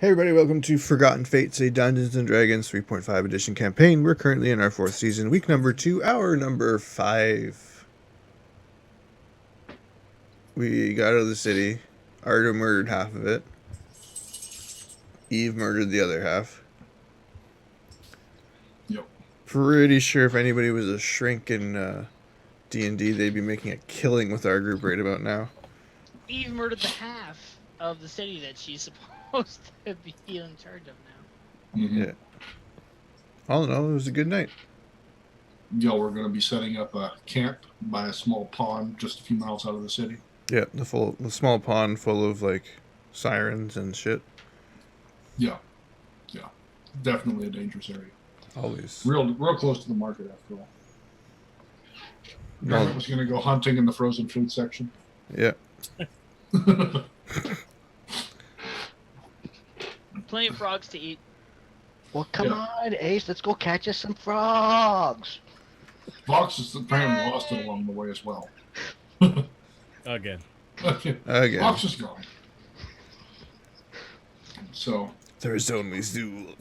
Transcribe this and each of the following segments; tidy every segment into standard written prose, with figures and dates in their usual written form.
Hey everybody, welcome to Forgotten Fates, a Dungeons & Dragons 3.5 edition campaign. We're currently in our 4th season, week number 2, hour number 5. We got out of the city. Ardo murdered half of it. Eve murdered the other half. Yep. Pretty sure if anybody was a shrink in D&D, they'd be making a killing with our group right about now. Eve murdered the half of the city that she's supposed to be in charge of now. Mm-hmm. Yeah. All in all, it was a good night. Yeah, we're going to be setting up a camp by a small pond just a few miles out of the city. Yeah, the small pond full of, like, sirens and shit. Yeah. Definitely a dangerous area. Always. Real close to the market, after all. Dermot was going to go hunting in the frozen food section. Yeah. Plenty of frogs to eat. Well, come on, Ace. Let's go catch us some frogs. Fox is apparently lost it along the way as well. Again. Fox is gone. So. There's only Zool.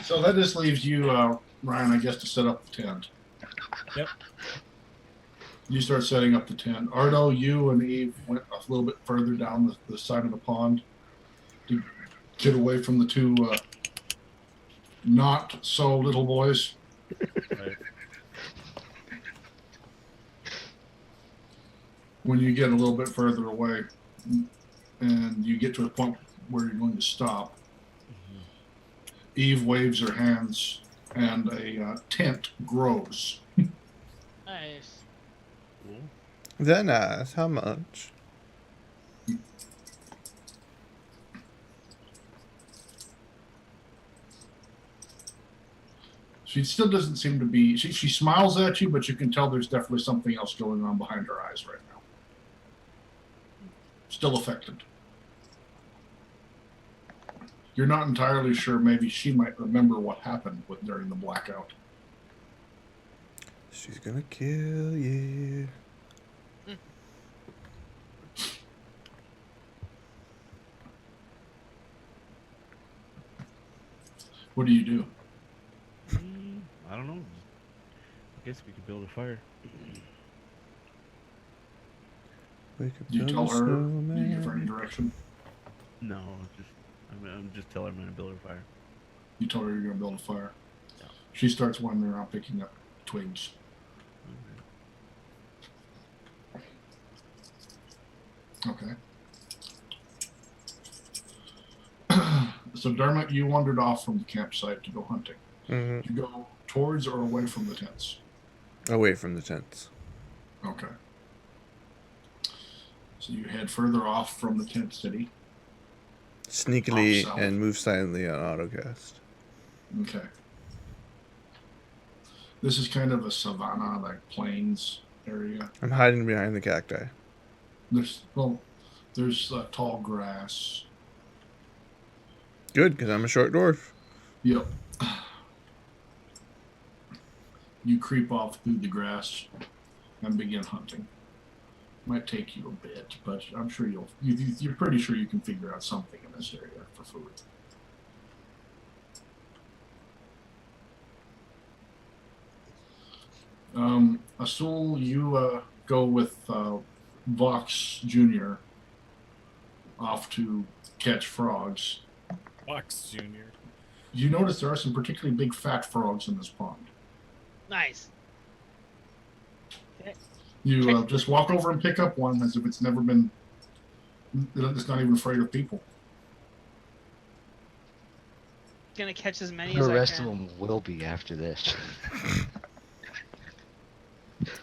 So that just leaves you, Ryan, I guess, to set up the tent. Yep. You start setting up the tent. Ardo, you and Eve went a little bit further down the side of the pond to get away from the two not so little boys. Right. When you get a little bit further away and you get to a point where you're going to stop, Eve waves her hands and a tent grows. Nice. That nice. How much? She still doesn't seem to be... She smiles at you, but you can tell there's definitely something else going on behind her eyes right now. Still affected. You're not entirely sure. Maybe she might remember what happened during the blackout. She's gonna kill you. What do you do? I don't know. I guess we could build a fire. We could Do you build tell a her? Do snowman. you give her any direction? No, I'm just telling her I'm gonna build a fire. You told her you're going to build a fire. Yeah. She starts wandering around picking up twigs. Okay. So Dermot, you wandered off from the campsite to go hunting. Mm-hmm. You go towards or away from the tents? Away from the tents. Okay. So you head further off from the tent city. Sneakily Off south. and move silently on autocast. Okay. This is kind of a savanna, like plains area. I'm hiding behind the cacti. There's tall grass. Good, because I'm a short dwarf. Yep. You creep off through the grass and begin hunting. Might take you a bit, but I'm sure you're pretty sure you can figure out something in this area for food. Asul, you go with Vox Jr. off to catch frogs. Fox Junior. You notice there are some particularly big fat frogs in this pond. Nice. You just walk over and pick up one as if it's never been... It's not even afraid of people. Gonna catch as many The as I rest can. of them will be after this.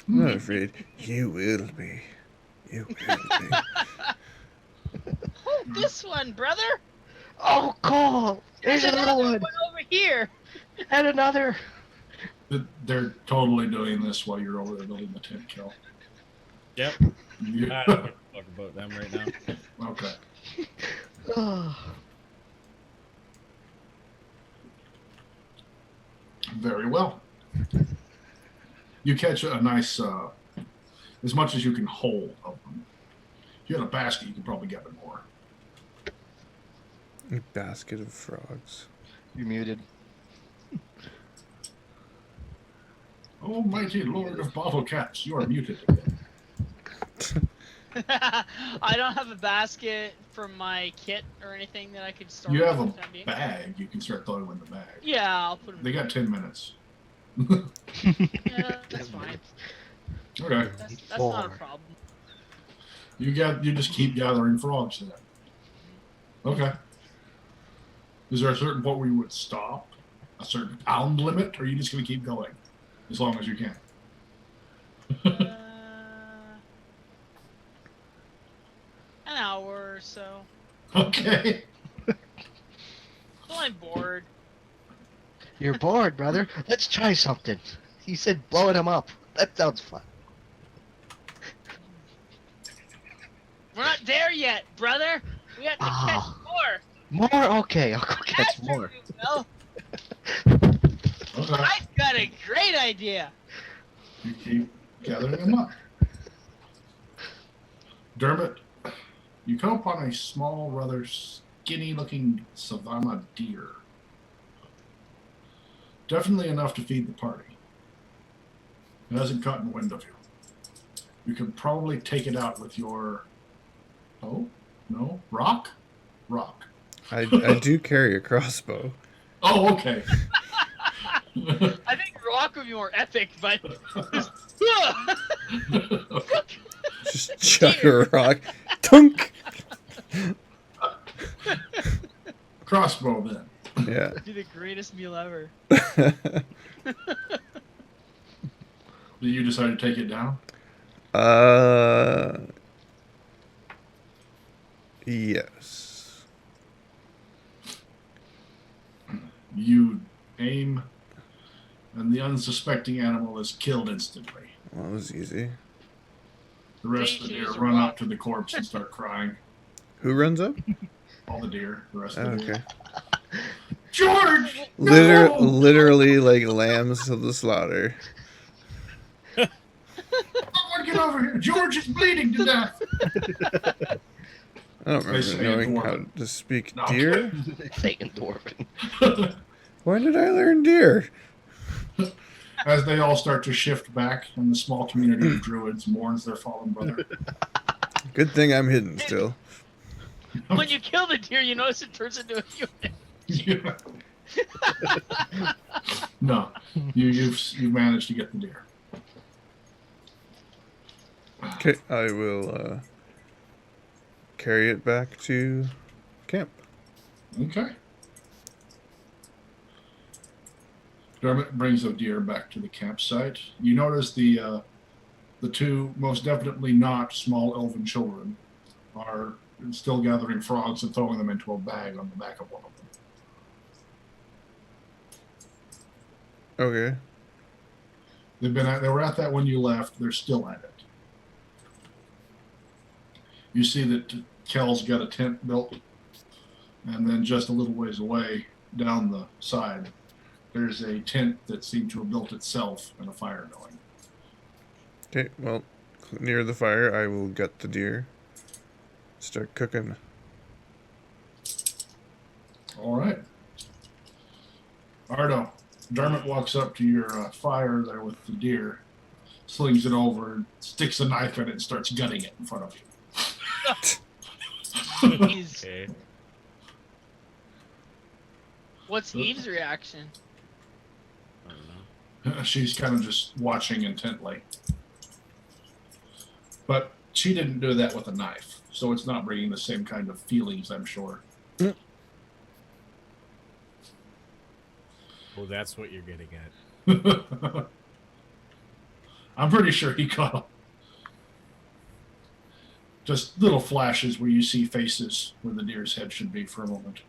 I'm not afraid. You will be. You will be. Oh, this one, brother. Oh, cool! There's another one! over here. And another! They're totally doing this while you're over there building the tent kill. Yep. Yeah. I don't give a fuck about them right now. Okay. Oh. Very well. You catch a nice, as much as you can hold of them. If you had a basket, you could probably get it more. A basket of frogs. You're muted. Oh, mighty lord of bottle caps, you are muted again. I don't have a basket for my kit or anything that I could store. You have for a the time being. bag. You can start throwing in the bag. Yeah, I'll put them. They got 10 minutes. Yeah, that's fine. Okay. That's not a problem. You just keep gathering frogs then. Okay. Is there a certain point where you would stop? A certain pound limit? Or are you just going to keep going? As long as you can. An hour or so. Okay. Well, I'm bored. You're bored, brother. Let's try something. He said blowing him up. That sounds fun. We're not there yet, brother. We have to catch more. More? Okay, I'll go catch Faster, more. you will. Okay. I've got a great idea. You keep gathering them up. Dermot, you come upon a small, rather skinny-looking savanna deer. Definitely enough to feed the party. It hasn't caught in wind of you. You could probably take it out with your... Oh? No? Rock? Rock. I do carry a crossbow. Oh, okay. I think rock would be more epic, but Just chuck a rock. Tunk! Crossbow, then. Yeah. that'd be the greatest meal ever. Did you decide to take it down? Yes. You aim, and the unsuspecting animal is killed instantly. Well, that was easy. The rest of the deer run up to the corpse and start crying. Who runs up? All the deer, the rest Oh, of the deer. okay. George! No! Literally like lambs to the slaughter. Someone get over here! George is bleeding to death! I don't remember Basically knowing dwarven. how to speak No. deer. Saying dwarven. When did I learn deer? As they all start to shift back, and the small community of druids mourns their fallen brother. Good thing I'm hidden still. When you kill the deer, you notice it turns into a human. Yeah. No, you've managed to get the deer. Okay, I will carry it back to camp. Okay. Dermot brings the deer back to the campsite. You notice the two most definitely not small elven children are still gathering frogs and throwing them into a bag on the back of one of them. Okay. They were at that when you left. They're still at it. You see that Kel's got a tent built, and then just a little ways away down the side, there's a tent that seemed to have built itself and a fire going. Okay, well, near the fire, I will gut the deer. Start cooking. All right. Ardo, Dermot walks up to your fire there with the deer, slings it over, sticks a knife in it, and starts gutting it in front of you. Jeez. Okay. What's Eve's reaction? I don't know. She's kind of just watching intently. But she didn't do that with a knife, so it's not bringing the same kind of feelings, I'm sure. Oh, that's what you're getting at. I'm pretty sure he caught him. Just little flashes where you see faces where the deer's head should be for a moment.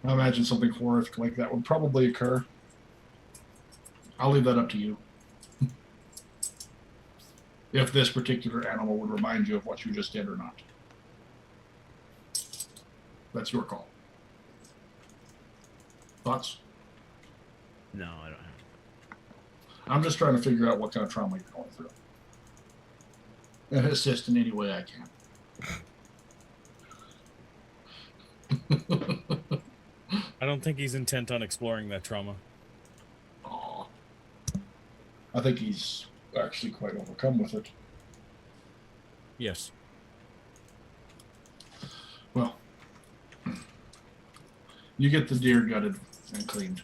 I imagine something horrific like that would probably occur. I'll leave that up to you. If this particular animal would remind you of what you just did or not. That's your call. Thoughts? No, I don't have. I'm just trying to figure out what kind of trauma you're going through. and assist in any way I can. I don't think he's intent on exploring that trauma. Aw. I think he's actually quite overcome with it. Yes. Well, you get the deer gutted and cleaned.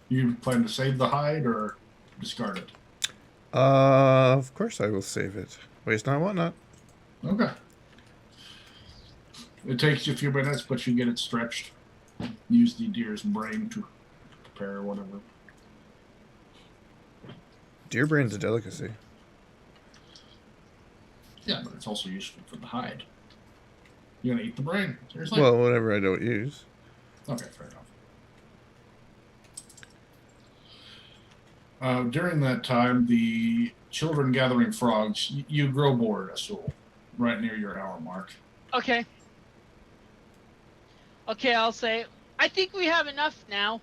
You plan to save the hide or discard it? Of course I will save it. Waste not, want not. Okay. It takes you a few minutes, but you get it stretched. Use the deer's brain to prepare whatever. Deer brain's a delicacy. Yeah, but it's also useful for the hide. You gonna eat the brain? Seriously? Well, whatever I don't use. Okay, fair enough. During that time, the children gathering frogs, you grow bored, Asul, right near your hour mark. Okay. Okay, I'll say, I think we have enough now.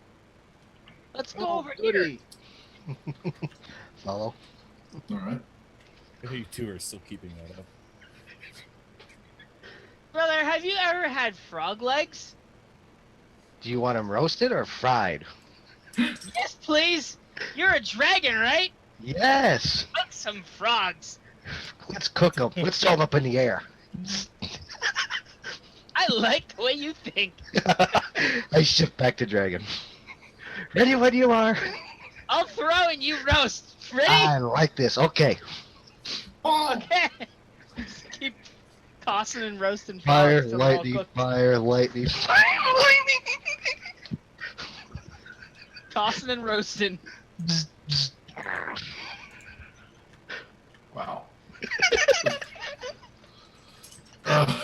Let's go over here. goody. Follow. All right. You two are still keeping that up. Brother, have you ever had frog legs? Do you want them roasted or fried? Yes, please. You're a dragon, right? Yes. Cook some frogs. Let's cook them. Let's throw them up in the air. I like the way you think. I shift back to dragon. Ready when you are. I'll throw and you roast. Ready? I like this. Okay. Oh, Okay. Just keep tossing and roasting Fire, frogs till they're all lightning, cooked. fire, lightning, fire, lightning. Tossing and roasting. wow. Uh,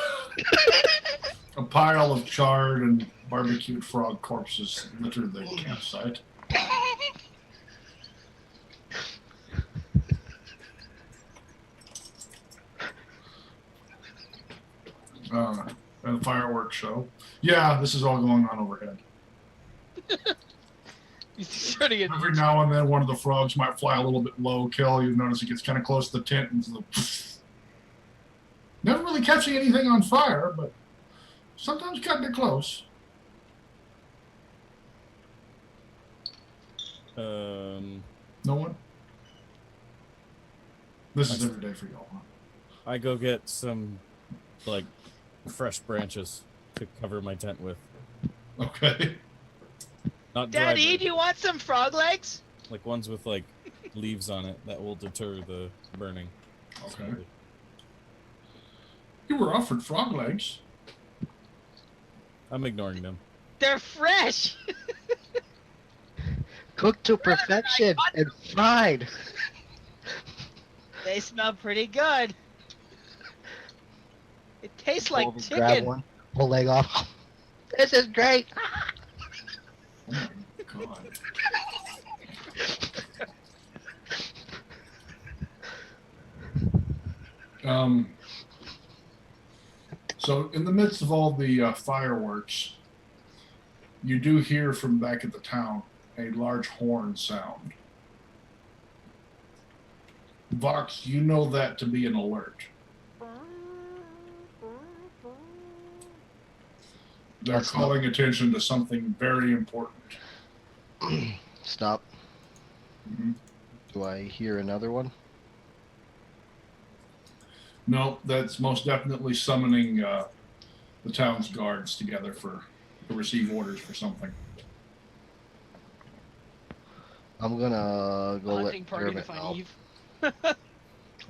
a pile of charred and barbecued frog corpses litter the campsite. And the fireworks show. Yeah, this is all going on overhead. He's trying to get Every now and then, one of the frogs might fly a little bit low kill. You notice it gets kind of close to the tent and never really catching anything on fire, but sometimes cutting it close. No one? This is every day for y'all, huh? I go get some, like, fresh branches to cover my tent with. Okay. Not dry Daddy, do branches, you want some frog legs? like ones with like leaves on it that will deter the burning. Okay. You were offered frog legs. I'm ignoring them. They're fresh. Cooked to perfection and fried. They smell pretty good. It tastes like Over, grab chicken. one, pull leg off. This is great. Oh my god. So in the midst of all the fireworks, you do hear from back at the town a large horn sound. Vox, you know that to be an alert. They're That's not- calling attention to something very important. Stop. Mhm. Do I hear another one? No, that's most definitely summoning the town's guards together to receive orders for something. I'm gonna go Hunting let party to Dermot find know. Eve.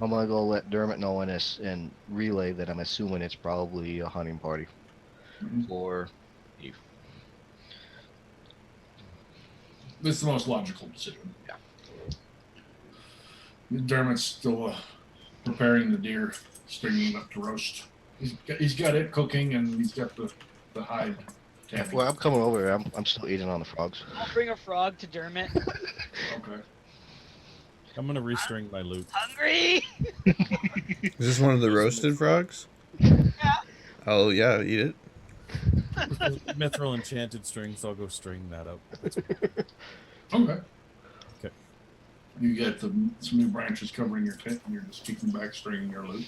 I'm gonna go let Dermot know and relay that I'm assuming it's probably a hunting party Mhm. for Eve. This is the most logical decision. Yeah. Dermot's still preparing the deer, stringing it up to roast. He's got it cooking, and he's got the hide tanning. Well, I'm coming over. I'm still eating on the frogs. I'll bring a frog to Dermot. Okay. I'm gonna restring my loot. Hungry? Is this one of the roasted frogs? Yeah. Oh yeah, eat it. Mithril enchanted string, so I'll go string that up. Okay. Okay. You get some new branches covering your tent, and you're just kicking back, stringing your loot.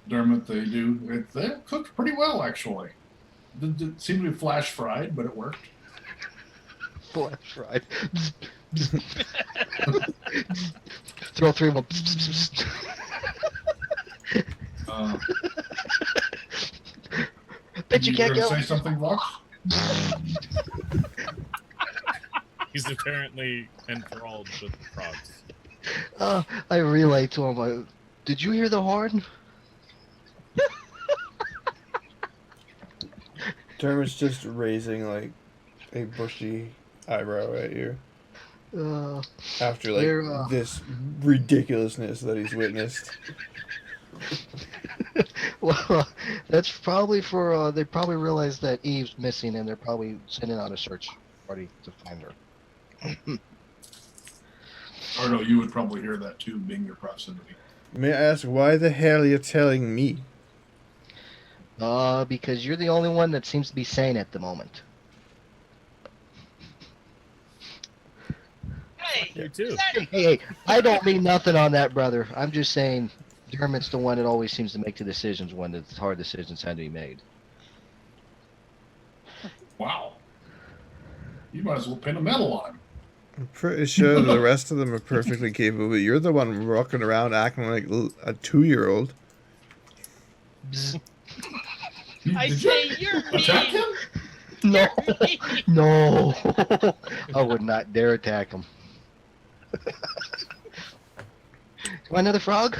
Dermot, they cooked pretty well, actually. It seemed to be flash fried, but it worked. Flash right. Throw 3 of them. Bet you can't gonna go. say something, Vox? He's apparently enthralled with the frogs. I relay to him. Did you hear the horn? Dermot's just raising like a bushy eyebrow at you after like they're, this ridiculousness that he's witnessed. Well, that's probably for. They probably realized that Eve's missing, and they're probably sending out a search party to find her. Ardo, you would probably hear that too, being your proximity. May I ask why the hell you're telling me? Because you're the only one that seems to be sane at the moment. Hey, You too. Hey, I don't mean nothing on that, brother. I'm just saying Dermot's the one that always seems to make the decisions when the hard decisions had to be made. Wow. You might as well pin a medal on him. I'm pretty sure the rest of them are perfectly capable, but you're the one walking around acting like a 2-year-old. I Did say you you're attack mean. him? No, You're mean. no. I would not dare attack him. Want another frog?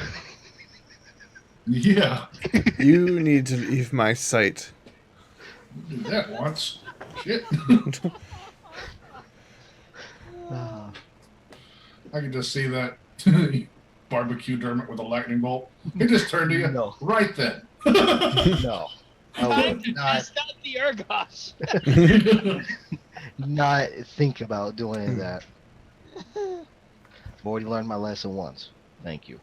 Yeah. You need to leave my sight. Did that once. Shit. I can just see that barbecue Dermot with a lightning bolt. It just turned to you No. right then. No. I Time would to not, test out the Argos. not think about doing any of that. I've already learned my lesson once. Thank you.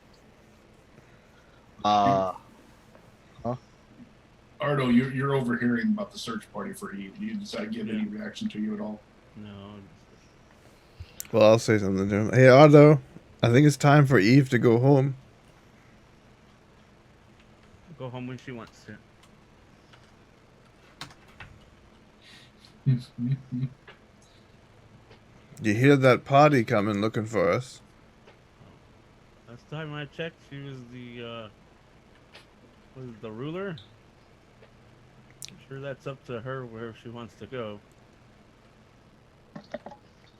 Ardo, you're overhearing about the search party for Eve. Do you decide to give any reaction to you at all? No. Well, I'll say something to him. Hey, Ardo, I think it's time for Eve to go home. Go home when she wants to. You hear that party coming looking for us? Last time I checked, she was the ruler. I'm sure that's up to her where she wants to go.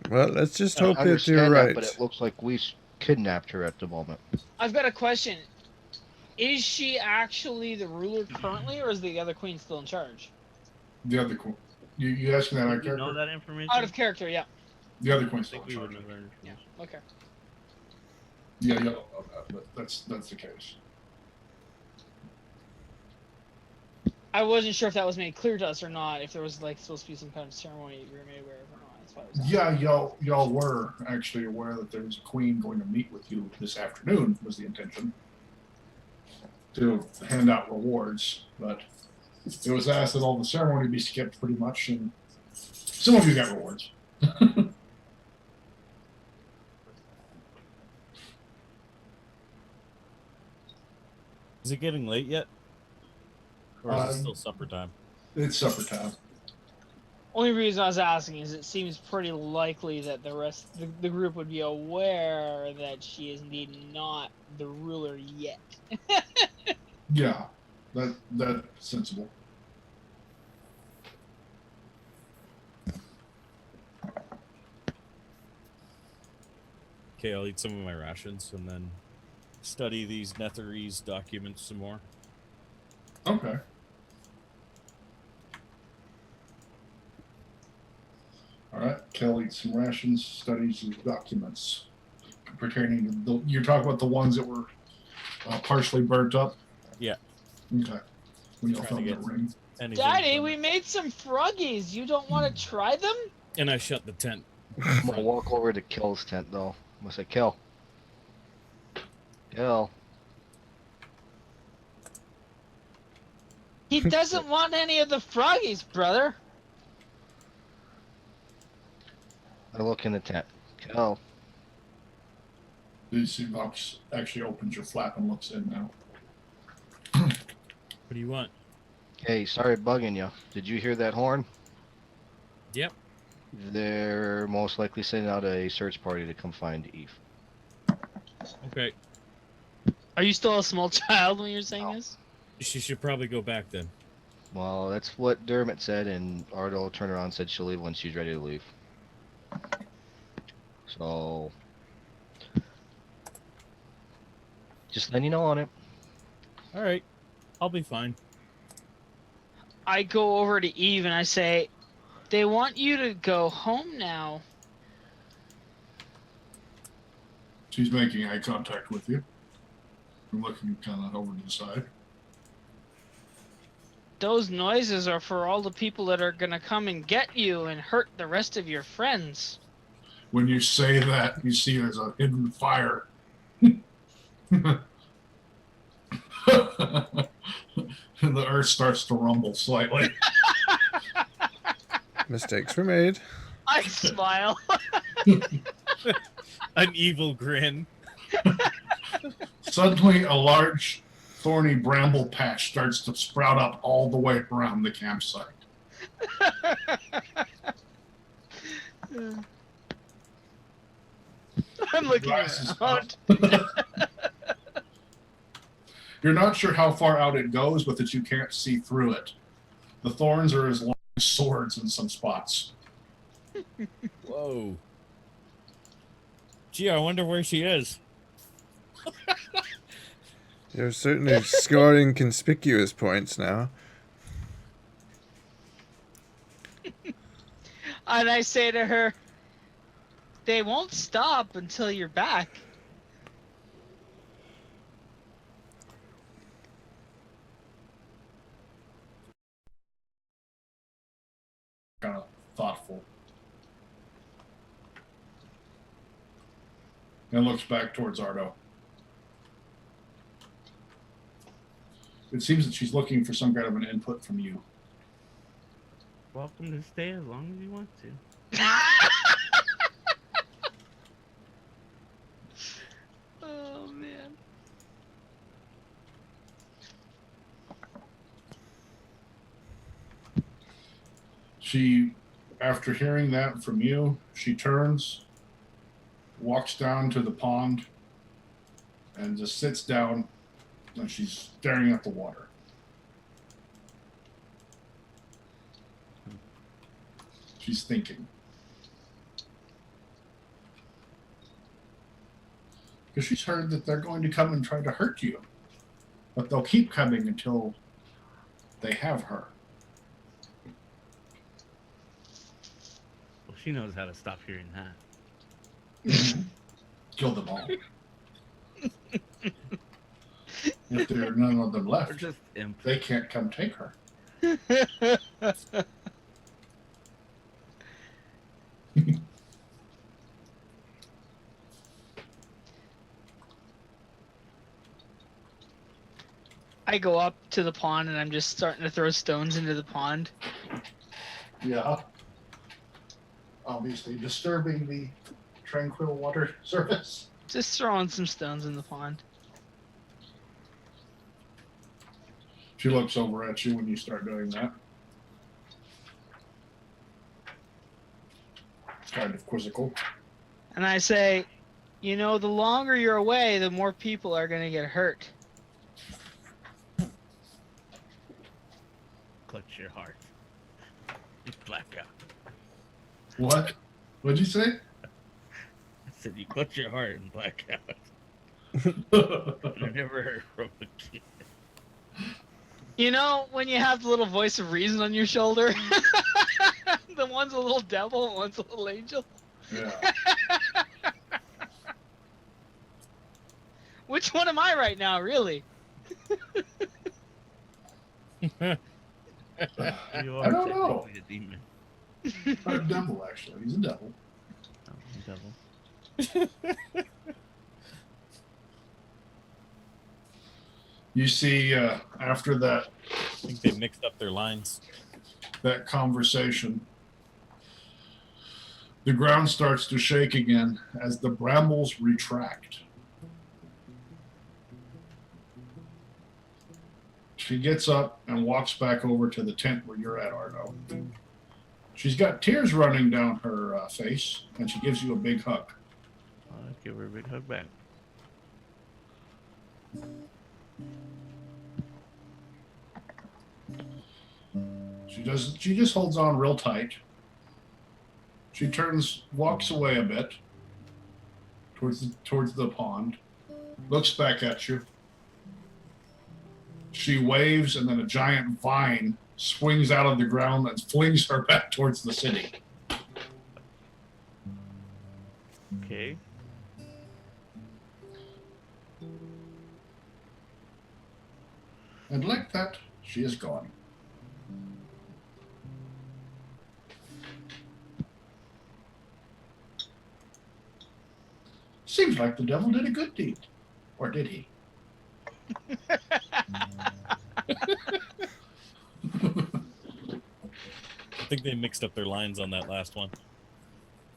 Well, let's just I hope that understand you're that, right. but it looks like we kidnapped her at the moment. I've got a question. Is she actually the ruler currently, or is the other queen still in charge? The other queen. You asking that out of Do you know character? that information? Out of character, yeah. The other I queen's still think in we would charge. know that Yeah. information. Okay. Yeah, you don't know that, but that's the case. I wasn't sure if that was made clear to us or not. If there was like supposed to be some kind of ceremony we were made aware of or not. That's why I was asking. Yeah, y'all were actually aware that there was a queen going to meet with you this afternoon. Was the intention to hand out rewards, but it was asked that all the ceremony be skipped pretty much, and some of you got rewards. Is it getting late yet? Or is it Um, still supper time? It's supper time. Only reason I was asking is it seems pretty likely that the group would be aware that she is indeed not the ruler yet. Yeah, that's sensible. Okay, I'll eat some of my rations and then study these Netherese documents some more. Okay. All right. Kel eats some rations, studies his documents pertaining to you're talking about the ones that were partially burnt up. Yeah. Okay. We all Trying to found the get- ring. Anything Daddy, from we it. made some froggies. You don't want to try them? And I shut the tent. I'm gonna walk over to Kel's tent though. I'm gonna say, Kel. Kel. He doesn't want any of the froggies, brother. I look in the tent. Kel. The box actually opens your flap and looks in now. What do you want? Hey, sorry bugging you. Did you hear that horn? Yep. They're most likely sending out a search party to come find Eve. Okay. Are you still a small child when you're saying No. this? She should probably go back then. Well, that's what Dermot said, and Ardo turned around and said she'll leave when she's ready to leave. So, just letting you know on it. All right. I'll be fine. I go over to Eve and I say, they want you to go home now. She's making eye contact with you. I'm looking kind of over to the side. Those noises are for all the people that are gonna come and get you and hurt the rest of your friends. When you say that, you see there's a hidden fire. The earth starts to rumble slightly. Mistakes were made. I smile. An evil grin. Suddenly, a large, thorny bramble patch starts to sprout up all the way around the campsite. I'm looking Glasses around. You're not sure how far out it goes, but that you can't see through it. The thorns are as long as swords in some spots. Whoa. Gee, I wonder where she is. You're certainly scoring conspicuous points now. And I say to her, they won't stop until you're back. Kind of thoughtful. And looks back towards Ardo. It seems that she's looking for some kind of an input from you. Welcome to stay as long as you want to. Oh, man. She, after hearing that from you, she turns, walks down to the pond, and just sits down, and she's staring at the water. She's thinking. Because she's heard that they're going to come and try to hurt you. But they'll keep coming until they have her. Well, she knows how to stop hearing that. Kill them all. If there are none of them Or left, just imp. they can't come take her. I go up to the pond and I'm just starting to throw stones into the pond. Yeah. Obviously disturbing the tranquil water surface. Just throwing some stones in the pond. She looks over at you when you start doing that. It's kind of quizzical. And I say, you know, the longer you're away, the more people are going to get hurt. Clutch your heart. Blackout. What? What'd you say? I said you clutch your heart and blackout. I never heard from a kid. You know, when you have the little voice of reason on your shoulder? The one's a little devil, one's a little angel. Yeah. Which one am I right now, really? You I are don't know. technically a demon. Not a devil, actually. He's a devil. Oh, devil. You see, after that I think they mixed up their lines. conversation, the ground starts to shake again as the brambles retract. She gets up and walks back over to the tent where you're at, Ardo. She's got tears running down her face, and she gives you a big hug. I'll give her a big hug back. She just holds on real tight. She walks away a bit towards the pond, looks back at you. She waves, and then a giant vine swings out of the ground and flings her back towards the city. Okay. And like that, she is gone. Seems like the devil did a good deed. Or did he? I think they mixed up their lines on that last one.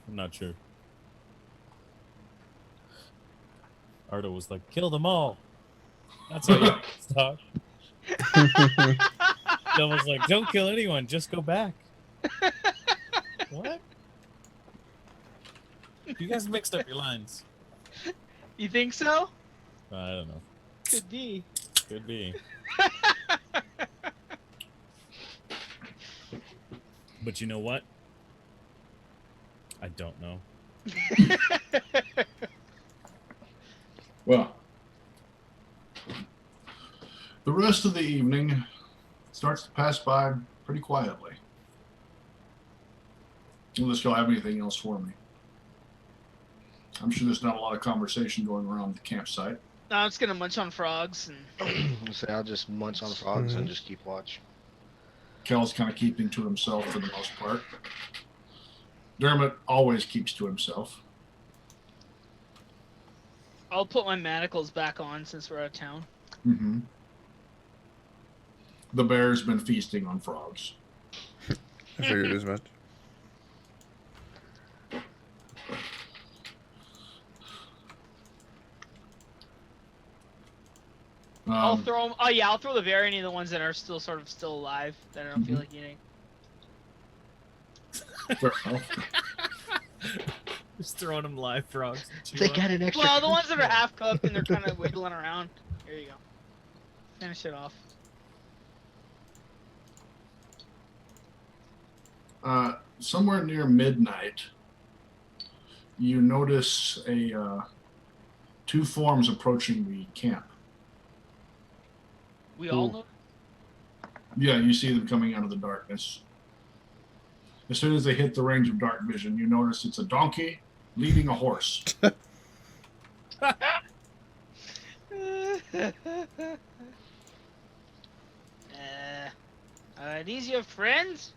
I'm not sure. Ardo was like, kill them all. That's how you talk. Devil's like, don't kill anyone, just go back. What? You guys mixed up your lines. You think so? I don't know. Could be. Could be. But you know what? I don't know. Well, the rest of the evening starts to pass by pretty quietly. Unless y'all have anything else for me. I'm sure there's not a lot of conversation going around the campsite. No, I'm just gonna munch on frogs and So I'll just munch on frogs and just keep watch. Kel's kind of keeping to himself for the most part. Dermot always keeps to himself. I'll put my manacles back on since we're out of town. Mm-hmm. The bear's been feasting on frogs. I figured as much. I'll throw them. Oh yeah, I'll throw the bear any of the ones that are still alive that I don't feel like eating. Fair enough. Just throwing them live frogs. They got an extra. Well, the ones that are half cooked and they're kind of wiggling around. Here you go. Finish it off. Somewhere near midnight, you notice two forms approaching the camp. We all know. Yeah, you see them coming out of the darkness. As soon as they hit the range of dark vision, you notice it's a donkey leading a horse. Are these your friends?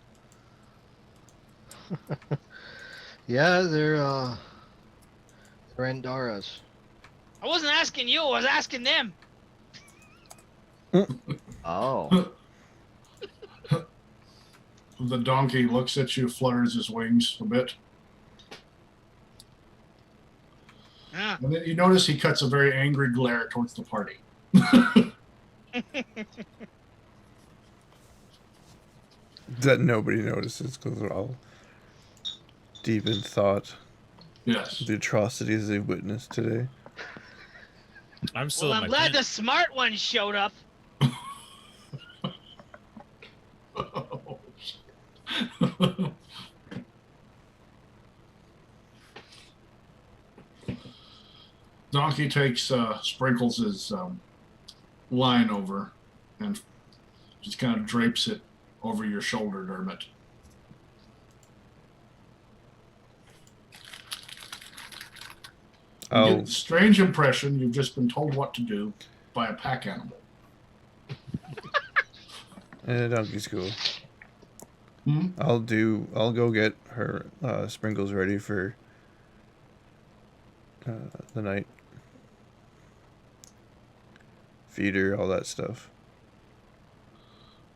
Yeah, they're Andara's. I wasn't asking you. I was asking them. Oh. The donkey looks at you, flutters his wings a bit. Ah. And then you notice he cuts a very angry glare towards the party. That nobody notices because they're all deep in thought. Yes. The atrocities they've witnessed today. I'm still Well, in I'm my glad the tent. smart one showed up. Donkey sprinkles his line over and just kind of drapes it over your shoulder, Dermot. You get the strange impression you've just been told what to do by a pack animal. Donkey's cool. Hmm? I'll go get her sprinkles ready for the night. Feed her, all that stuff.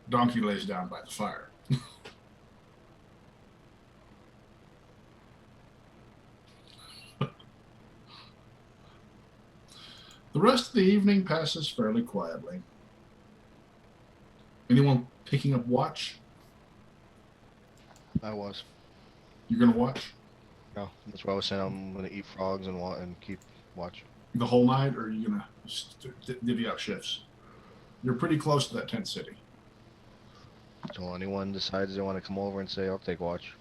Donkey lays down by the fire. The rest of the evening passes fairly quietly. Anyone picking up watch? I was. You're gonna watch No, that's what I was saying. I'm gonna eat frogs and keep watch. the whole night, or are you gonna divvy out shifts? You're pretty close to that tent city. So anyone decides they want to come over and say, I'll take watch.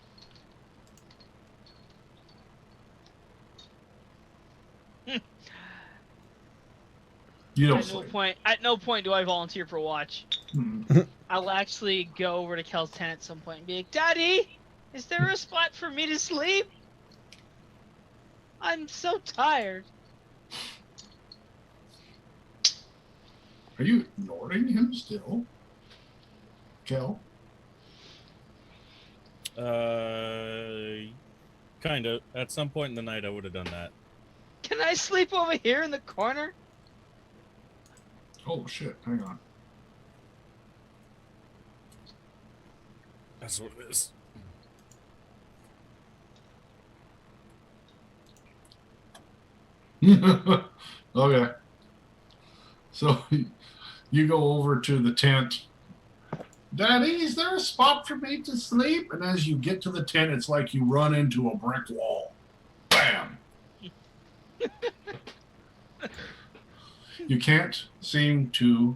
You don't At no sleep. point. At no point do I volunteer for watch. Mhm. I'll actually go over to Kel's tent at some point and be like, "Daddy, is there a spot for me to sleep? I'm so tired." Are you ignoring him still? Kel? Kind of. At some point in the night, I would have done that. Can I sleep over here in the corner? Oh shit, hang on. That's what it is. Okay. So you go over to the tent. Daddy, is there a spot for me to sleep? And as you get to the tent, it's like you run into a brick wall. Bam! You can't seem to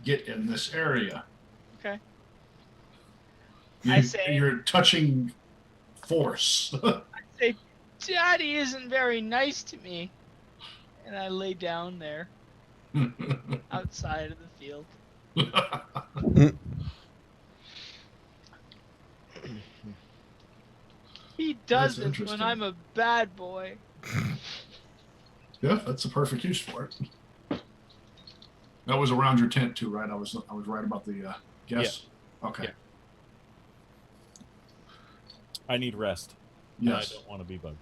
get in this area. Okay. You, you're touching force. I say, "Daddy isn't very nice to me," and I lay down there outside of the field. He does That's this when interesting. I'm a bad boy. Yeah, that's the perfect use for it. That was around your tent too, right? I was right about the guess. Yeah. Okay. Yeah. I need rest. Yes. I don't want to be bugged.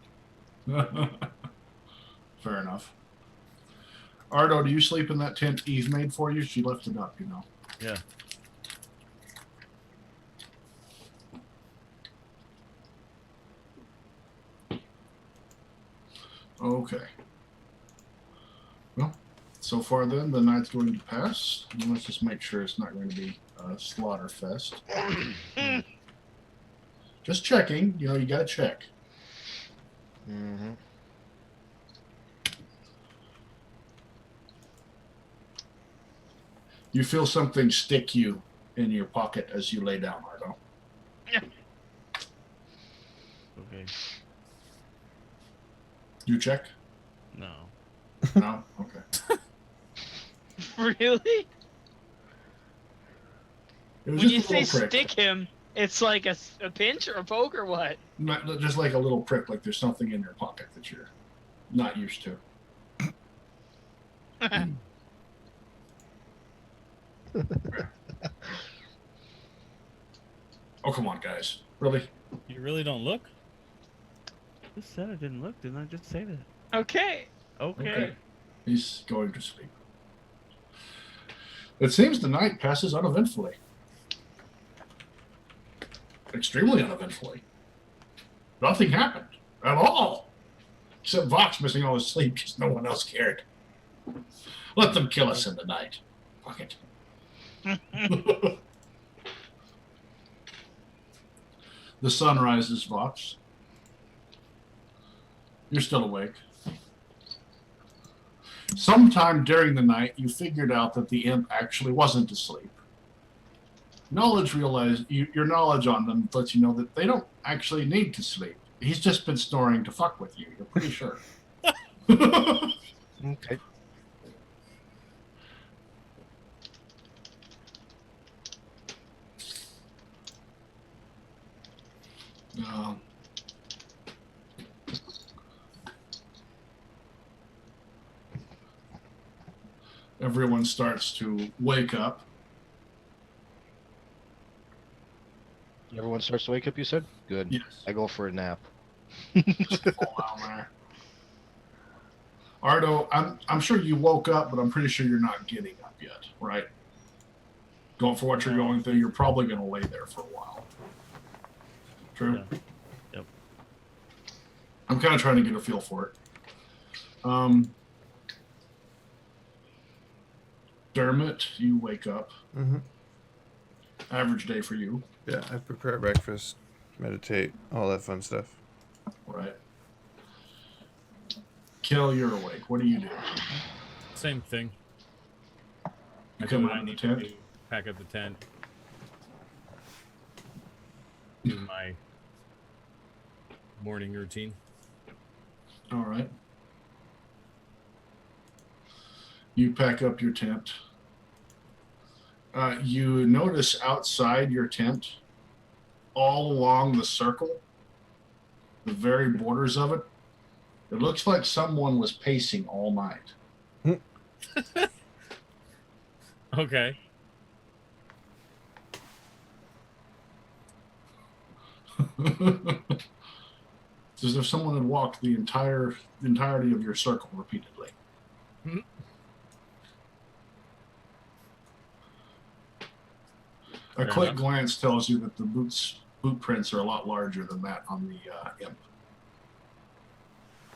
Fair enough. Ardo, do you sleep in that tent Eve made for you? She left it up, you know. Yeah. Okay. Well, so far then, the night's going to pass. And let's just make sure it's not going to be a slaughter fest. Just checking. You know, you got to check. Mm-hmm. You feel something stick you in your pocket as you lay down, Ardo. Okay. You check? No. No? Okay. Really? It was When you just a say little prick. stick him, it's like a pinch or a poke or what? Just like a little prick, like there's something in your pocket that you're not used to. Oh, come on, guys. Really? You really don't look? I just said I didn't look. Didn't I just say that? Okay. Okay. He's going to sleep. It seems the night passes uneventfully. Extremely uneventfully. Nothing happened at all. Except Vox missing all his sleep because no one else cared. Let them kill us in the night. Fuck it. The sun rises, Vox. You're still awake. Sometime during the night, you figured out that the imp actually wasn't asleep. Your knowledge on them lets you know that they don't actually need to sleep. He's just been snoring to fuck with you. You're pretty sure. Okay. Everyone starts to wake up. Everyone starts to wake up, you said? Good. Yes. I go for a nap. Just fall down there. Ardo, I'm sure you woke up, but I'm pretty sure you're not getting up yet, right? Going for what you're going through, you're probably going to lay there for a while. True? Yeah. Yep. I'm kind of trying to get a feel for it. Dermot, you wake up. Mm-hmm. Average day for you. Yeah, I prepare breakfast, meditate, all that fun stuff. Right. Kel, you're awake. What do you do? Same thing. You I come do what out I of the need tent? to do, pack up the tent, do my morning routine. All right. You pack up your tent. You notice outside your tent, all along the circle, the very borders of it, it looks like someone was pacing all night. Okay. It's as if someone had walked the entirety of your circle repeatedly. Mhm. A Fair quick enough. glance tells you that the boot prints are a lot larger than that on the imp.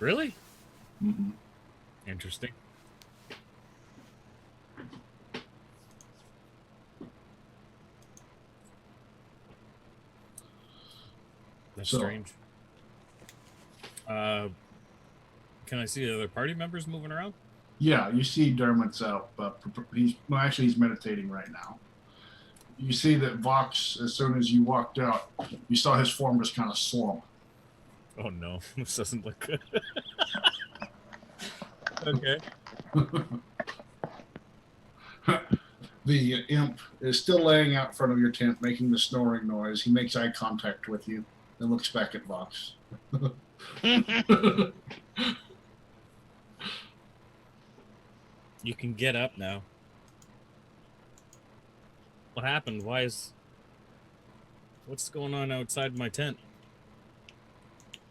Really? Mm-hmm. Interesting. That's So- strange. Can I see the other party members moving around? Yeah, you see Dermot's out, but he's meditating right now. You see that Vox, as soon as you walked out, you saw his form just kind of slump. Oh no, this doesn't look good. Okay. The imp is still laying out in front of your tent, making the snoring noise. He makes eye contact with you, then looks back at Vox. You can get up now. What happened? What's going on outside my tent?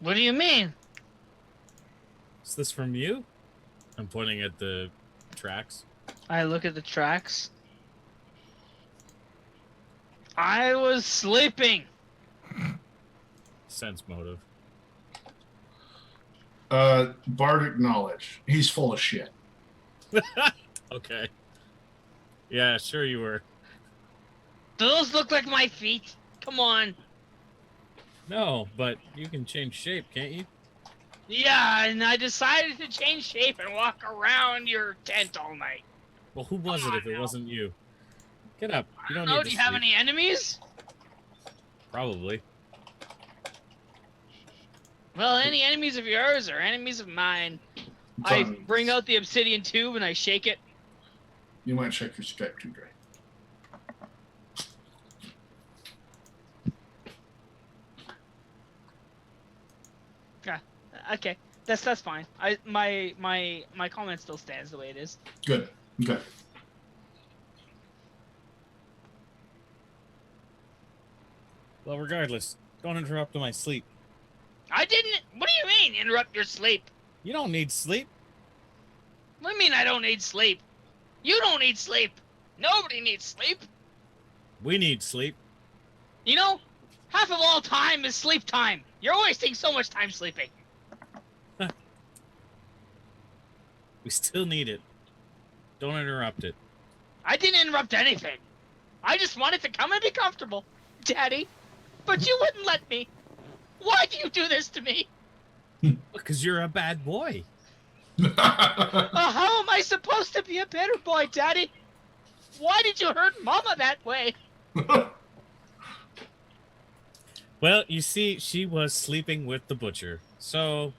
What do you mean? Is this from you? I'm pointing at the tracks. I look at the tracks. I was sleeping. Sense motive. Bardic knowledge. He's full of shit. Okay. Yeah, sure you were. Do those look like my feet? Come on. No, but you can change shape, can't you? Yeah, and I decided to change shape and walk around your tent all night. Well, who was it if it wasn't you? Get up. You don't Oh, need do to you have sleep. any enemies? Probably. Well, any enemies of yours or enemies of mine? I bring out the obsidian tube and I shake it. You might check your Skype too, Dre. Okay, that's fine. My comment still stands the way it is. Good. Okay. Well, regardless, don't interrupt my sleep. I didn't. What do you mean, interrupt your sleep? You don't need sleep. What do you mean I don't need sleep? You don't need sleep. Nobody needs sleep. We need sleep. You know, half of all time is sleep time. You're wasting so much time sleeping. We still need it. Don't interrupt it. I didn't interrupt anything. I just wanted to come and be comfortable, Daddy. But you wouldn't let me. Why do you do this to me? Because you're a bad boy. How am I supposed to be a better boy, Daddy? Why did you hurt Mama that way? Well, you see, she was sleeping with the butcher. So,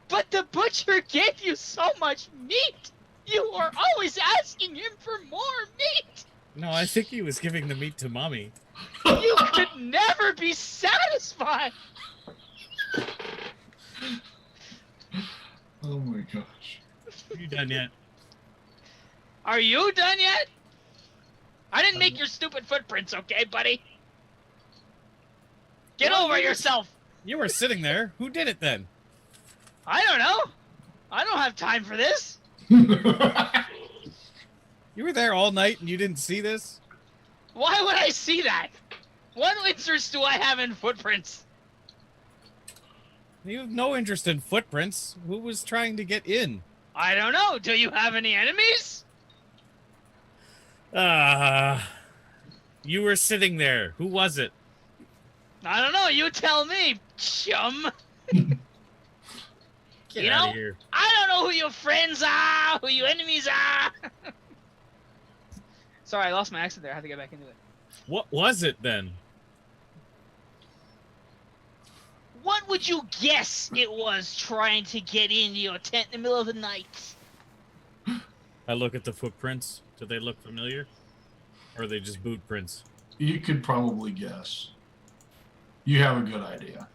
But the butcher gave you so much meat. You are always asking him for more meat. no, I think he was giving the meat to Mommy. You could never be satisfied. Oh my gosh. Are you done yet? Are you done yet? I didn't make your stupid footprints, okay, buddy? Get Well, over yourself. You were sitting there. Who did it then? I don't know. I don't have time for this. You were there all night and you didn't see this? Why would I see that? What interest do I have in footprints? You have no interest in footprints. Who was trying to get in? I don't know. Do you have any enemies? You were sitting there. Who was it? I don't know. You tell me, chum. Get You out know, of here. I don't know who your friends are, who your enemies are. Sorry, I lost my accent there. I had to get back into it. What was it then? What would you guess it was trying to get into your tent in the middle of the night? I look at the footprints. Do they look familiar? Or are they just boot prints? You could probably guess. You have a good idea.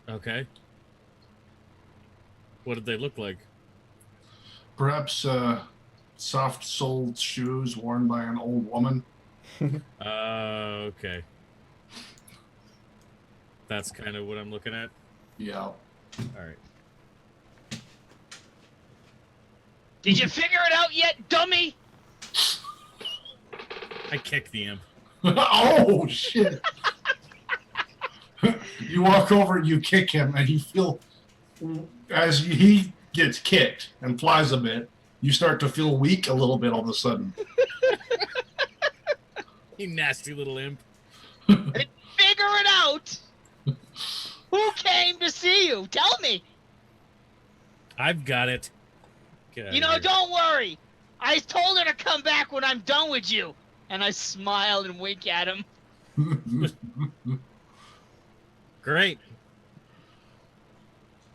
Okay. What did they look like? Perhaps soft-soled shoes worn by an old woman. Okay. That's kind of what I'm looking at. Yeah. All right. Did you figure it out yet, dummy? I kick the imp. Oh, shit. You walk over, you kick him, and you feel, as he gets kicked and flies a bit, you start to feel weak a little bit all of a sudden. You nasty little imp. Figure it out. Who came to see you? Tell me. I've got it. Get out You of know, here. don't worry. I told her to come back when I'm done with you. And I smile and wink at him. Great.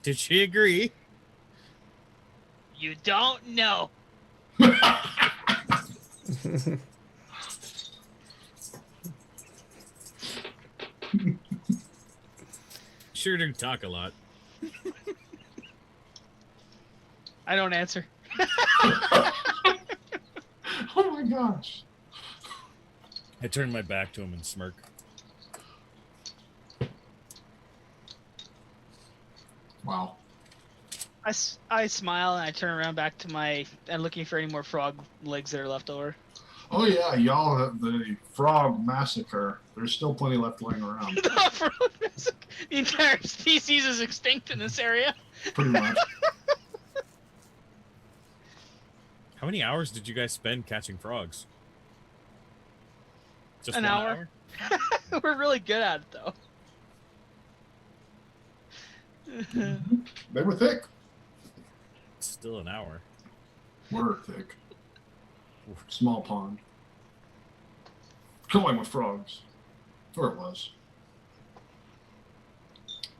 Did she agree? You don't know. Sure do talk a lot. I don't answer. Oh my gosh. I turn my back to him and smirk. Wow. I smile and I turn around back to my and looking for any more frog legs that are left over. Oh yeah, y'all have the frog massacre. There's still plenty left laying around. The entire species is extinct in this area. Pretty much. How many hours did you guys spend catching frogs? Just An 1 hour. We're really good at it, though. They were thick. Still an hour. Were thick. Small pond. Killing with frogs. Or it was.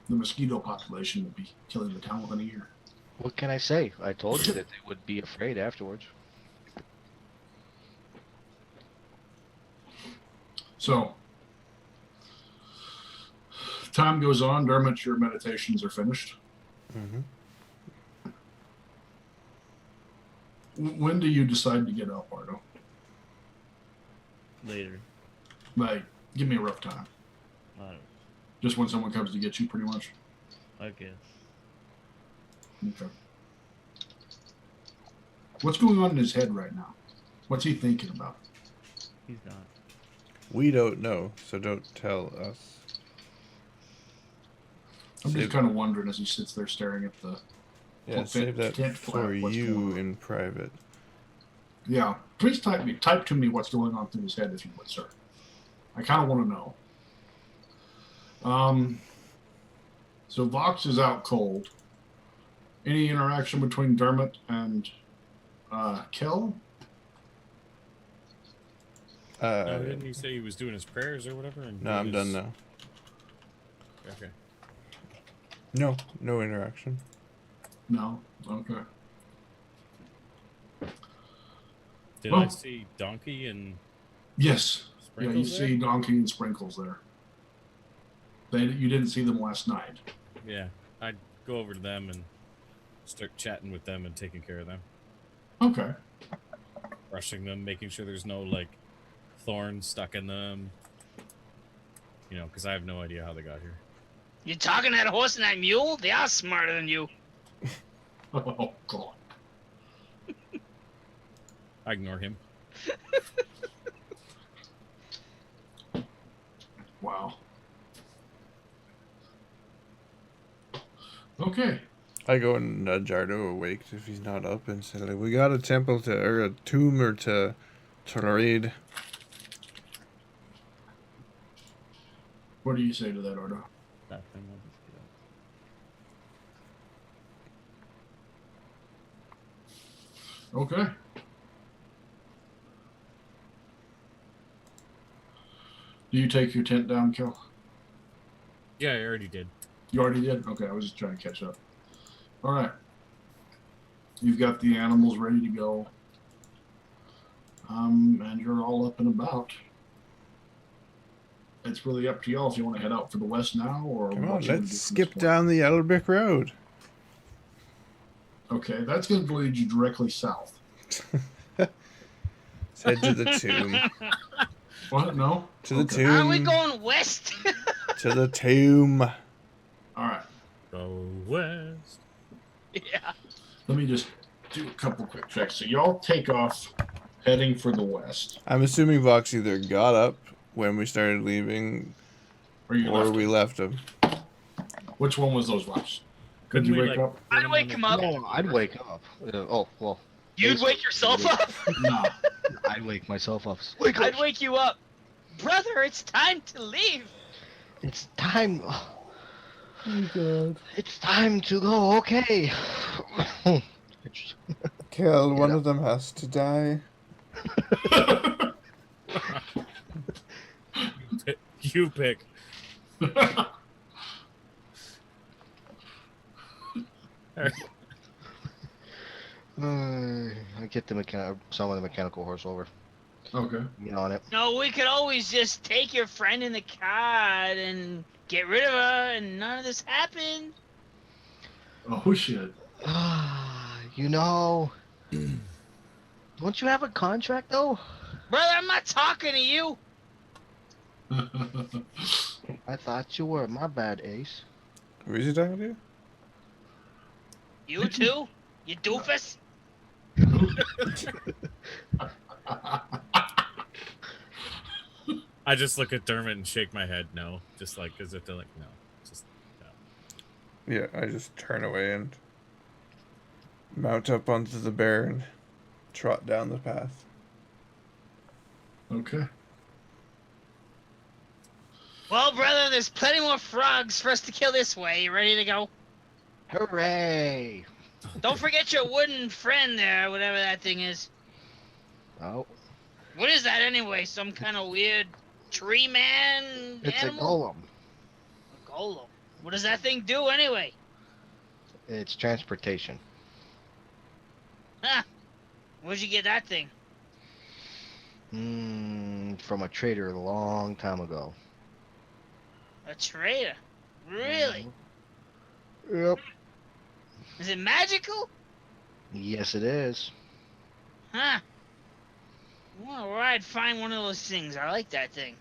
The mosquito population would be killing the town within a year. What can I say? I told you that they would be afraid afterwards. So, time goes on. Dermot, your meditations are finished. Mhm. When do you decide to get up, Ardo? Later. Like, give me a rough time. Just when someone comes to get you, pretty much. I guess. Okay. What's going on in his head right now? What's he thinking about? He's not. We don't know, so don't tell us. I'm just Save- kind of wondering as he sits there staring at the. Yeah, Well, save that can't flap for what's going you on. in private. Yeah, please type to me what's going on through his head, if you would, sir. I kind of want to know. So Vox is out cold. Any interaction between Dermot and Kel? No, didn't you say he was doing his prayers or whatever? And No, I'm done now. Okay. No, no interaction. No. Okay. Did Well- I see Donkey and Yes. Sprinkles Yeah, you there? see Donkey and Sprinkles there. You didn't see them last night. Yeah, I'd go over to them and start chatting with them and taking care of them. Okay. Brushing them, making sure there's no, like, thorns stuck in them. You know, because I have no idea how they got here. You talking that horse and that mule? They are smarter than you. Oh God. I ignore him. Wow. Okay. I go and nudge Ardo awake if he's not up and say, like, we got a temple to, or a tomb or to raid. What do you say to that, Ardo? That thing will just get up. Okay. Do you take your tent down, Kill? Yeah, I already did. You already did? Okay, I was just trying to catch up. All right. You've got the animals ready to go. And you're all up and about. It's really up to y'all if you want to head out for the west now or Come what on, you wanna let's do from skip this point. down the Yellow Brick Road. Okay, that's going to lead you directly south. Let's head to the tomb. What? No? To the Okay. tomb. Aren't we going west? To the tomb. All right. Go west. Yeah. Let me just do a couple quick checks. So y'all take off heading for the west. I'm assuming Vox either got up when we started leaving Or you or left we him. left him. Which one was those last? Could Couldn't you we, wake like, up? I'd wake him up. No, I'd wake up. Oh, well. You'd wake yourself up? No. I'd wake myself up. I'd wake you up. Brother, it's time to leave. It's time. Oh, God. It's time to go. Okay. Kill, Get one up. of them has to die. You pick. I get the some of the mechanical horse over. Okay. Get on it. No, we could always just take your friend in the cart and get rid of her, and none of this happened. Oh, shit. You know, don't you have a contract though? Brother, I'm not talking to you. I thought you were. My bad, Ace. Who is he talking to? You too? You doofus? I just look at Dermot and shake my head. No, just like as if they're like, no, just no. Yeah, I just turn away and mount up onto the bear and trot down the path. Okay. Well, brother, there's plenty more frogs for us to kill this way. You ready to go? Hooray! Don't forget your wooden friend there, whatever that thing is. Oh, What is that anyway? Some kind of weird tree man it's animal? a golem. A golem. What does that thing do anyway? It's transportation. Huh. Where'd you get that thing? From a trader a long time ago. A trader. Really? Yep. Is it magical? Yes, it is. Huh. Well, where I'd find one of those things. I like that thing.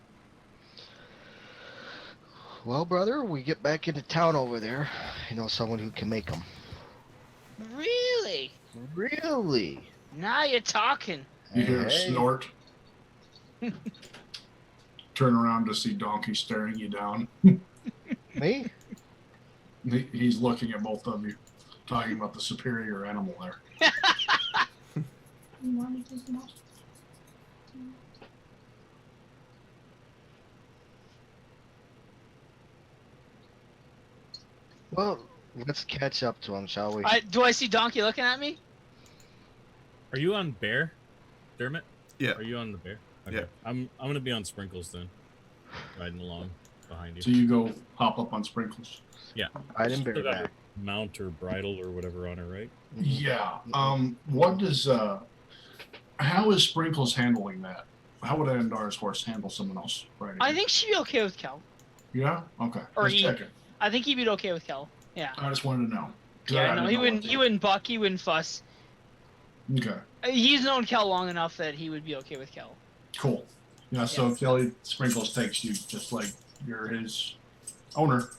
Well, brother, we get back into town over there. You know someone who can make them. Really? Really? Now you're talking. You hear a Hey. snort. Turn around to see Donkey staring you down. Me? He's looking at both of you, talking about the superior animal there. Well, let's catch up to him, shall we? Do I see Donkey looking at me? Are you on bear, Dermot? Yeah. Are you on the bear? Okay. Yeah. I'm gonna be on Sprinkles then, riding along behind you. So you go hop up on Sprinkles. I didn't bear Still got back. your mount or bridle or whatever on her, right? Yeah. What does how is Sprinkles handling that? How would Andara's horse handle someone else riding? I think she'd be okay with Kel. Yeah. Okay. Or Just he- checking. I think he'd be okay with Kel. Yeah. I just wanted to know. 'Cause I Yeah, no, didn't he know wouldn't. what He to- wouldn't buck. He wouldn't fuss. Okay. He's known Kel long enough that he would be okay with Kel. Cool. Yeah. So Yeah. Kelly Sprinkles takes you just like you're his owner.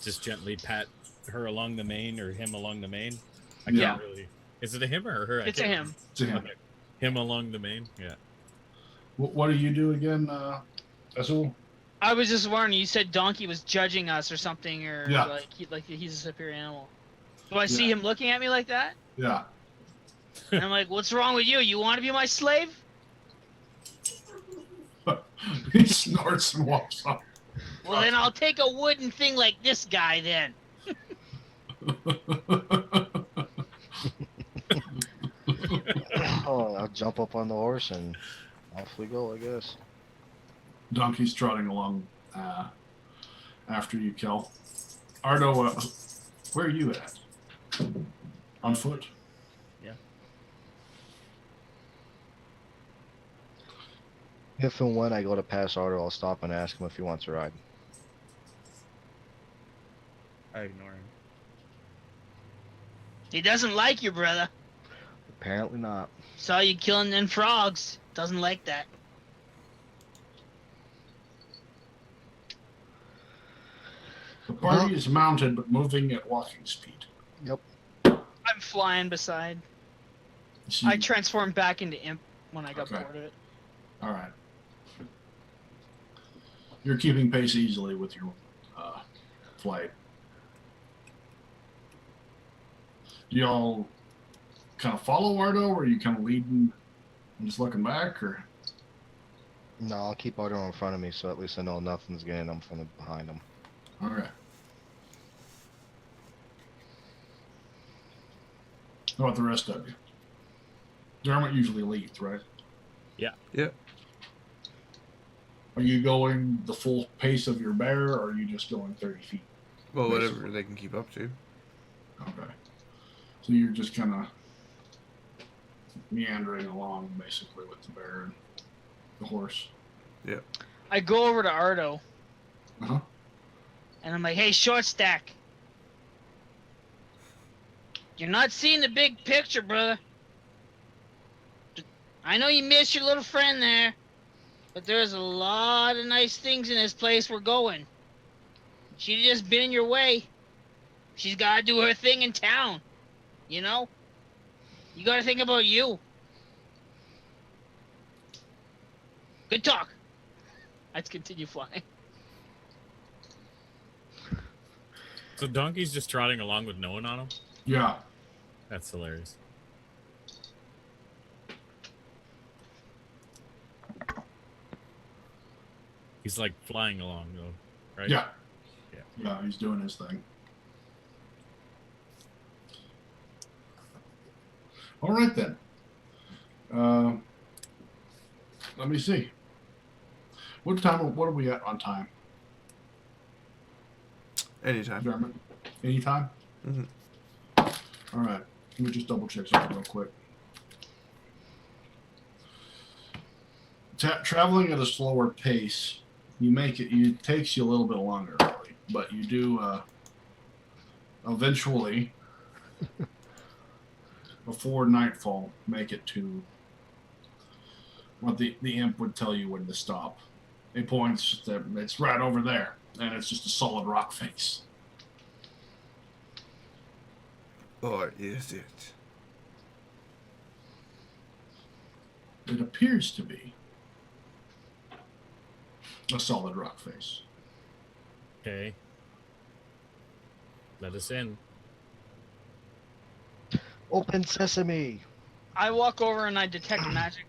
Just gently pat her along the mane or him along the mane. I Yeah. can't really. Is it a him or her? I It's a can't him. To him. Okay. Him along the mane. Yeah. What do you do again, Azul? I was just wondering. You said Donkey was judging us or something, or Yeah. like he's a superior animal. Do I see Yeah. him looking at me like that? Yeah. And I'm like, what's wrong with you? You want to be my slave? He snorts and walks off. Well, then I'll take a wooden thing like this guy then. Oh, I'll jump up on the horse and off we go, I guess. Donkey's trotting along after you, Kel. Ardo, where are you at? On foot? Yeah. If and when I go to pass Ardo, I'll stop and ask him if he wants a ride. I ignore him. He doesn't like you, brother. Apparently not. Saw you killing them frogs. Doesn't like that. The party is mounted but moving at walking speed. Yep. I'm flying beside. So I you- transformed back into imp when I got Okay. bored of it. All right. You're keeping pace easily with your flight. Do y'all kind of follow Ardo, or are you kind of leading and just looking back, or? No, I'll keep Ardo in front of me, so at least I know nothing's getting him from behind him. All right. How about the rest of you? Dermot usually leads, right? Yep. Are you going the full pace of your bear, or are you just going 30 feet? Well, whatever Basically. they can keep up to. Okay. So you're just kind of meandering along, basically, with the bear and the horse. I go over to Ardo Uh-huh. and I'm like, hey, short stack. You're not seeing the big picture, brother. I know you miss your little friend there, but there's a lot of nice things in this place we're going. She's just been in your way. She's got to do her thing in town, you know? You got to think about you. Good talk. Let's continue flying. So Donkey's just trotting along with no one on him? Yeah. That's hilarious. He's like flying along though, right? Yeah. Yeah. Yeah, he's doing his thing. All right, then. Let me see. What are we at on time, Anytime. Dermot? Anytime? Mhm. All right. Let me just double check something real quick. Traveling at a slower pace, it takes you a little bit longer, really, but you do eventually, before nightfall, make it to what the imp would tell you when to stop. It points that it's right over there, and it's just a solid rock face. Or is it? It appears to be a solid rock face. Okay. Let us in. Open sesame! I walk over and I detect magic.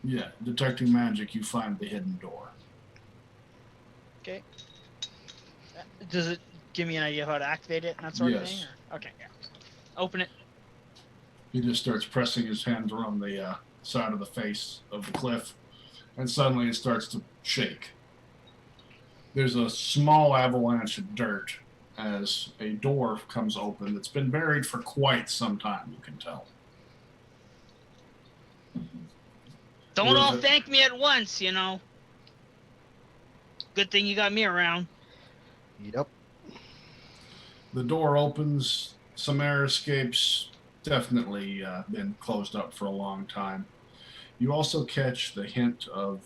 Yeah, detecting magic, you find the hidden door. Okay. Does it give me an idea of how to activate it and that sort of Yes. thing? Or? Okay, yeah. Open it. He just starts pressing his hands around the side of the face of the cliff, and suddenly it starts to shake. There's a small avalanche of dirt as a door comes open that's been buried for quite some time, you can tell. Don't Where is all it? thank me at once, you know. Good thing you got me around. Yep. The door opens, some air escapes, definitely been closed up for a long time. You also catch the hint of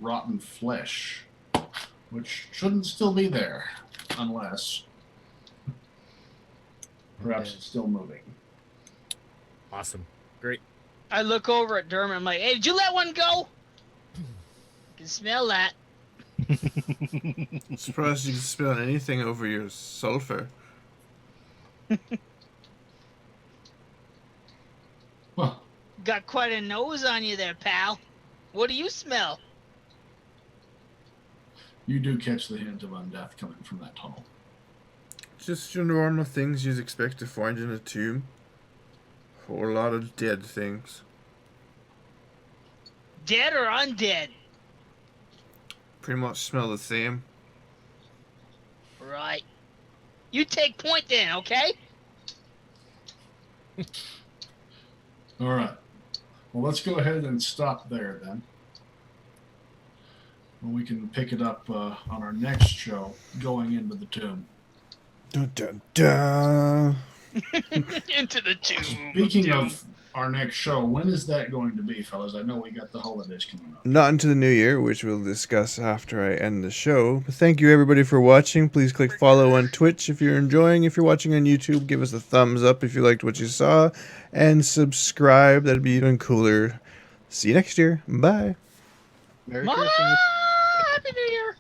rotten flesh, which shouldn't still be there, unless perhaps Okay. it's still moving. Awesome. Great. I look over at Dermot. I'm like, hey, did you let one go? I can smell that. Surprised you can spill anything over your sulfur. Well, Got quite a nose on you there, pal. What do you smell? you do catch the hint of undeath coming from that tunnel. Just your normal things you'd expect to find in a tomb. Whole lot of dead things. Dead or undead? Pretty much smell the same. Right. You take point then, okay? All right. Well, let's go ahead and stop there then. Well, we can pick it up on our next show, going into the tomb. Dun dun dun. Into the tomb. Speaking of our next show, when is that going to be, fellas? I know we got the holidays coming up. Not into the new year, which we'll discuss after I end the show. But thank you everybody for watching. Please click follow on Twitch if you're enjoying. If you're watching on YouTube, give us a thumbs up if you liked what you saw. And subscribe. That'd be even cooler. See you next year. Bye. Merry Ma! Christmas. Happy New Year!